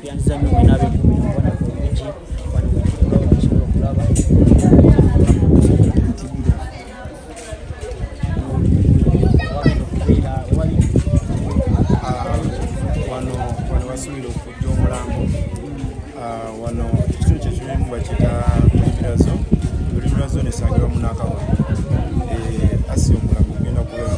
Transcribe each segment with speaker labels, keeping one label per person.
Speaker 1: tuyanziza nnyo mwena ab'ekumira bulungi wano wetuligawo mukisobola okulaba
Speaker 2: wano basuubira okujja omulambo wano ekitundu kyekirimu bakita bulimirazo nesangibwa munakaba asi omulambo genda kubeera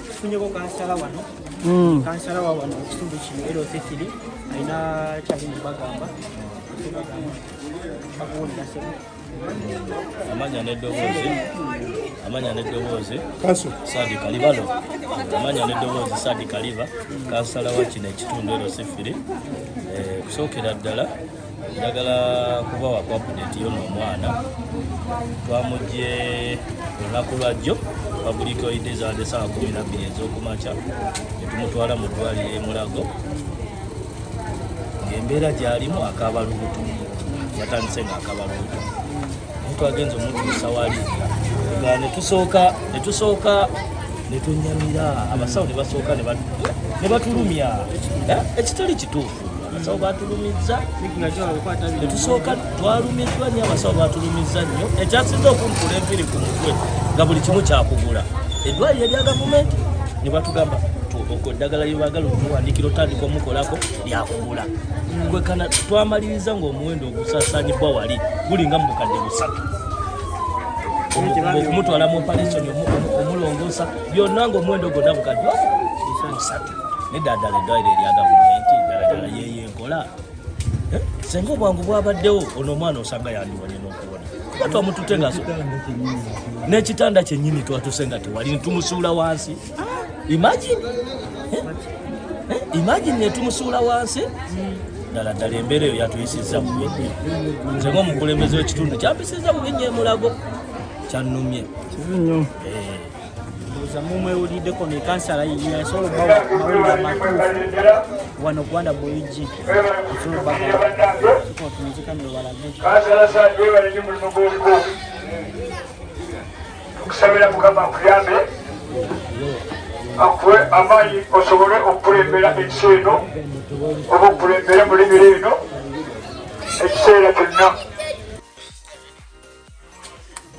Speaker 1: tufunyeko kansala wano kansala wa wano ekitundu kino erosesiri alina challenge bagamba bakuwulira sebo
Speaker 3: amanya n'eddoboozi Sadi Kalibalo amanya n'eddoboozi Sadi Kaliva kansala wa kino ekitundu erosefiri kusookera ddala njagala kubawa ku update yo n'omwana twamugye olunaku lwajjo pabuliko idezadde saa 12 ez'okumakya netumutwala mu ddwaliro e Mulago ng'embeera gy'alimu akaaba lubuto yatandise ng'akaaba lubuto naye twagenza omutuusa wali netusooka netunyamira abasawo ne basooka ne batulumya ekitali kituufu abasawo batulumizza netusooka twalumiddwa nnyo abasawo batulumizza nnyo ekyasinza okunkula enviri ku mutwe nga buli kimu kyakugula eddwaliro erya gavumenti ne batugamba eddagala lyebagala otuwandikira otandika omukolako lyakugula kwekana twamaliriza ng'omuwendo ogusaasaanyibwa wali gulinga mu bukadde 3 okumutwala mu operation omulongoosa byonna ng'omuwendo gwonna bukadde 3 neddala eddwaliro erya gavumenti ddala yeyenkola senga obwangu bwabaddewo ono omwana osanga yandiwanye n'okubona kuba twamutute nga n'ekitanda kyennyini twatuse nga tewali netumusuula wansi imagine netumusuula wansi ddala embeera eyo yatuyisizza bubi nnyo nze ng'omukulembeze w'ekitundu kyampisizza bubi nnyo e Mulago kyannumye
Speaker 1: mumwewuliddeko ne kansala yasobola okubawa amawulire amatuufu wano Rwanda Boyigi esobola
Speaker 4: okusabira Mukama akuyambe akuwe amaanyi osobole okulembera ensi eno oba okulembera mu limiro eno ekiseera kyonna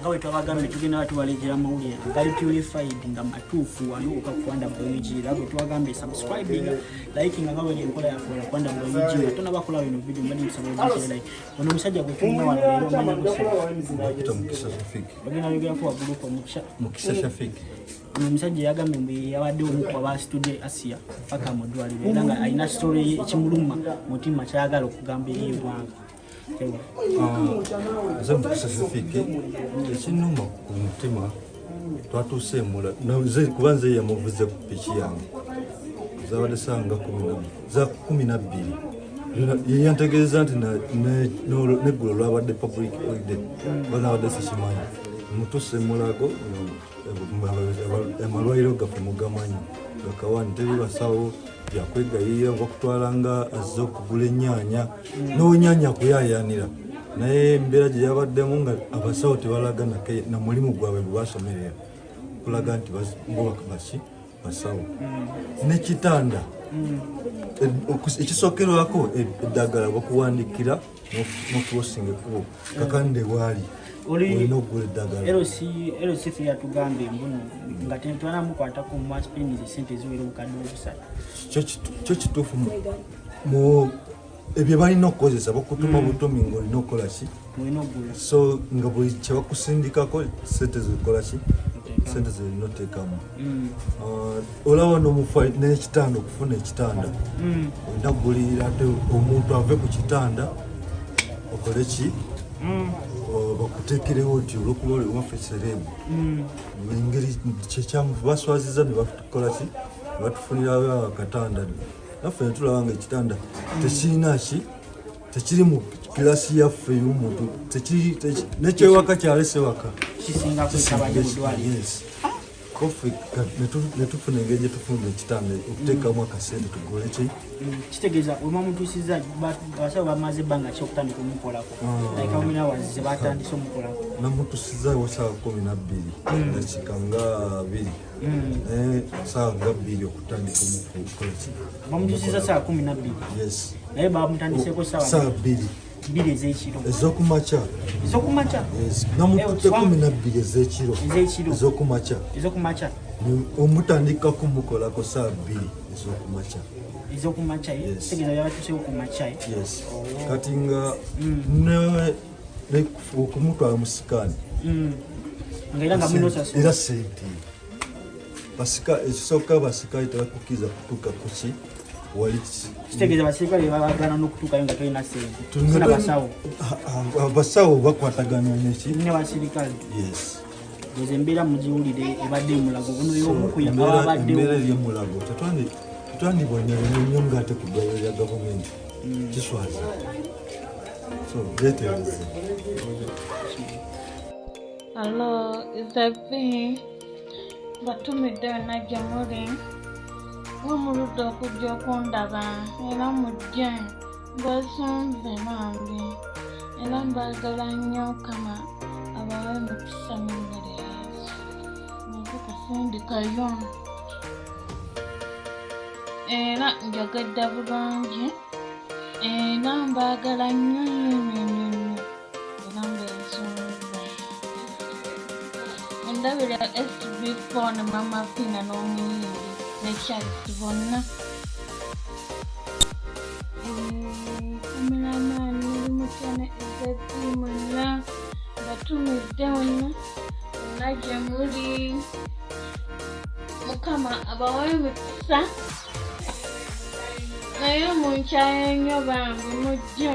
Speaker 1: nga bwe twabagambye tugenda batubalekera amawulire gali purified nga matuufu wano oka Rwanda Boyigi era bwe twagambye subscribing liking nga bwe enkola yakola Rwanda Boyigi nga tona bakola bino video mbali nsaba ogisera ono omusajja gwe tulina wano leero manya
Speaker 5: kita mukisa Shafiki
Speaker 1: bagenda yogera ko wagulu ko
Speaker 5: mukisa Shafiki
Speaker 1: ono omusajja yagambye mbu yabadde omu ku aba studio Asia paka mu ddwaliro era nga alina story ekimuluma mutima kyayagala okugamba eri eggwanga
Speaker 5: nze mukisa Shafiki ekinuma ku mutima twatuuse mula kuba nze yamuvuze ku piki yange zabadde sanga 12 yantegeeza nti neggulo lwabadde public holiday banabadde sikimanyi mutuuse Mulago amalwaliro gaffe mugamanyi gakawani teri basawo yakwegayirira bakutwala nga azze okugula ennyaanya n'ennyanya kuyayanira naye embeera gye yabaddemu nga abasawo tebalaga na mulimu gwabwe gwe basomerera kulaga nti baki basawo n'ekitanda ekisookerwako eddagala bakuwandikira n'okuwosinga ekkubo kakande waali olina okugula eddagala
Speaker 1: LCF yatugambye mbuno nga tetwanamukwatako mu maspinizi sente ziwera obukadde obusatu
Speaker 5: kyo kituufu ebyo balina okukozesa bakutuma butomi ng'olina okukola ki so nga buli kyebakusindikako sente zikolaki sente zirina oteekamu olaba n'omufa n'ekitanda okufuna ekitanda olina kugulirira ate omuntu ave ku kitanda okole ki bakuteekerewo nti olwokuba oli waffe serebu engeri kyekyamu baswaziza ne batukola ki ne batufunirawo akatanda naffe netulaba nga ekitanda tekirina ki tekiri mu kirasi yaffe y'omuntu nekyewaka kyalese waka
Speaker 1: kisinga kwetabanyudwali
Speaker 5: kofe netufuna engeri gyetufunira ekitanda okuteekamu akasente tugole ki
Speaker 1: kitegeeza wema mutuusiza abasawo bamaze ebbanga ki okutandika omukolako like how many hours batandise omukolako
Speaker 5: namutusizawo saawa 12 dakika nga 2 naye saawa nga 2 okutandika omukola ki
Speaker 1: bamutuusiza saawa 12
Speaker 5: yes
Speaker 1: naye bamutandiseeko
Speaker 5: saawa 2
Speaker 1: ez'ekiro
Speaker 5: ez'okumakya namututte 12 ez'ekiro
Speaker 1: ez'okumakya
Speaker 5: omutandikako mukolako saawa 2 ez'okumakya
Speaker 1: kitegeeza byabatuusewo ku makya
Speaker 5: kati nga okumutwala mu sikaani era sente ekisooka basikaali tebakukkiriza kutuuka kuki wali
Speaker 1: kitegeeza basirikale babagana n'okutuukayo nga tolina sente basawo
Speaker 5: abasawo bakwatagana neki
Speaker 1: ne basirikale eze embeera mugiwulire ebadde emulago
Speaker 5: embeera eryemulago tetwandibonyerera nnyo ngaate ku ddwaliro lya gavumenti kiswaza so betereze.
Speaker 6: Hello, is that me? Batumidde najja muli omuludde okujja okundaba era mujje mbasonze bambi era mbagala nnyo kama abawe mukisa mumbere yesu naye kasindikayo era njagadde bulungi era mbagala nnyo era mbensonze ndabira SB phone mama Pina n'omuyimbi nekyalisi bonna kameramani mukyana ezati mwenna batumidde wonna najja muli mukama abawayo mukisa naye munkyaye nnyo bambi mujje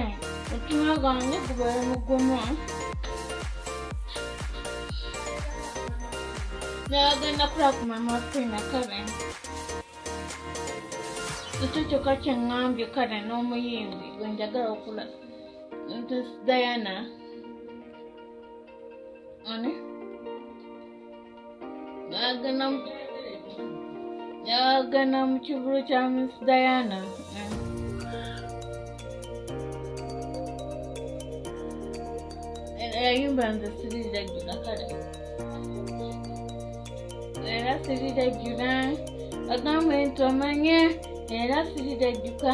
Speaker 6: omutima gwange gubeere mugumu nagenda kulaba ku mama Pina kale ekyo kyokka kyeŋŋambye kale n'omuyimbi gwe njagala okulaba nti Diana ani yagenda mu kivulu kya Miss Diana yayimba nze sirirajjula kale era sirirajjula agambe nti omanye era sirirajjuka